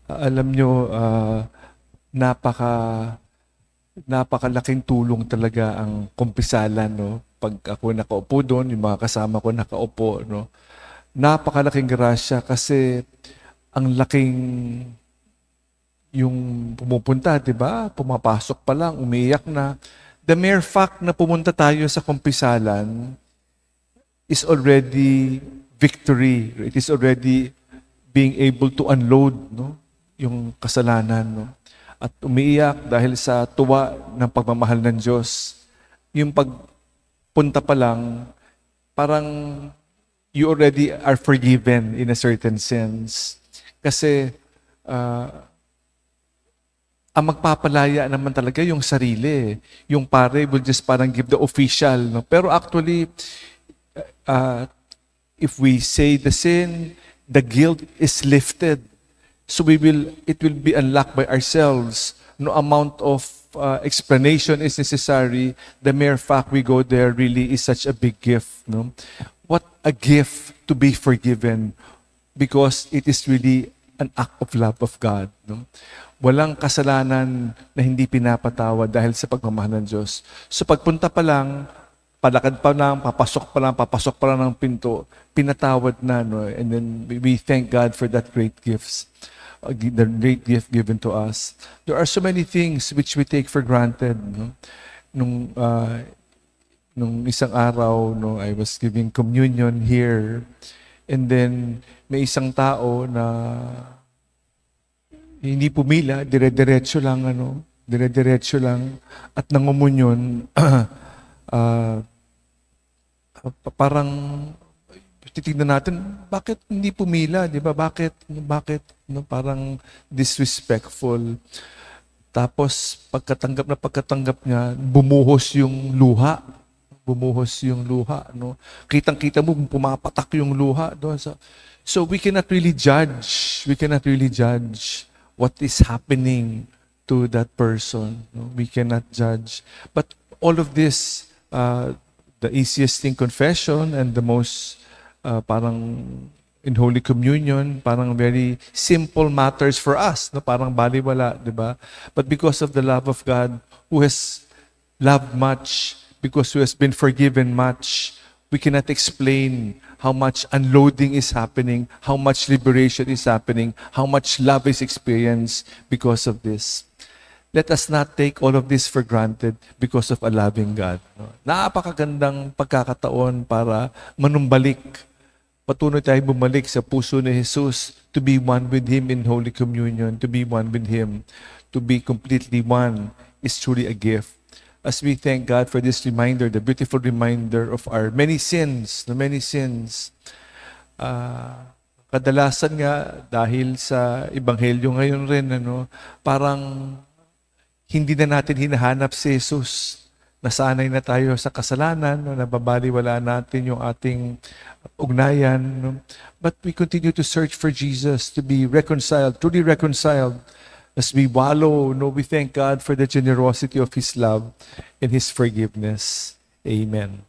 Alam nyo, napaka napakalaking tulong talaga ang kumpisalan, no? Pag ako nakaupo doon, yung mga kasama ko nakaupo, no? Napakalaking grasya kasi ang laking yung pumupunta, di ba? Pumapasok pa lang, umiiyak na. The mere fact na pumunta tayo sa kumpisalan is already victory. It is already being able to unload, no? Yung kasalanan, no? At umiiyak dahil sa tuwa ng pagmamahal ng Diyos. Yung pagpunta pa lang, parang you already are forgiven in a certain sense. Kasi ang magpapalaya naman talaga yung sarili. Yung pare will just parang give the official. No? Pero actually, if we say the sin, the guilt is lifted. So it will be unlocked by ourselves. No amount of explanation is necessary. The mere fact we go there really is such a big gift. No? What a gift to be forgiven, because it is really an act of love of God. No? Walang kasalanan na hindi pinapatawad dahil sa pagmamahal ng Diyos. So pagpunta pa lang, palakad pa lang, papasok pa lang ng pinto, pinatawad na. No? And then we thank God for that great gifts. The great gift given to us. There are so many things which we take for granted. No? Nung isang araw, no, I was giving communion here, and then may isang tao na hindi pumila, dire-diretso lang, at nangumunyon, parang titignan natin, bakit hindi pumila, di ba? Bakit? No, parang disrespectful. Tapos, pagkatanggap niya, bumuhos yung luha. No? Kitang-kita mo, pumapatak yung luha doon. So we cannot really judge. What is happening to that person. No? We cannot judge. But all of this, the easiest thing, confession, and the most parang in Holy Communion, parang very simple matters for us, no? Parang baliwala, di ba? But because of the love of God, who has loved much, because who has been forgiven much, we cannot explain how much unloading is happening, how much liberation is happening, how much love is experienced because of this. Let us not take all of this for granted because of a loving God. No? Napakagandang pagkakataon para manumbalik. Patuloy tayo bumalik sa puso ni Jesus, to be one with Him in Holy Communion, to be one with Him, to be completely one is truly a gift. As we thank God for this reminder, the beautiful reminder of our many sins, kadalasan nga dahil sa Ebanghelyo ngayon rin, parang hindi na natin hinahanap si Jesus. Nasanay na tayo sa kasalanan, nababaliwala natin yung ating ugnayan. But we continue to search for Jesus, to be reconciled, truly reconciled. As we wallow, we thank God for the generosity of His love and His forgiveness. Amen.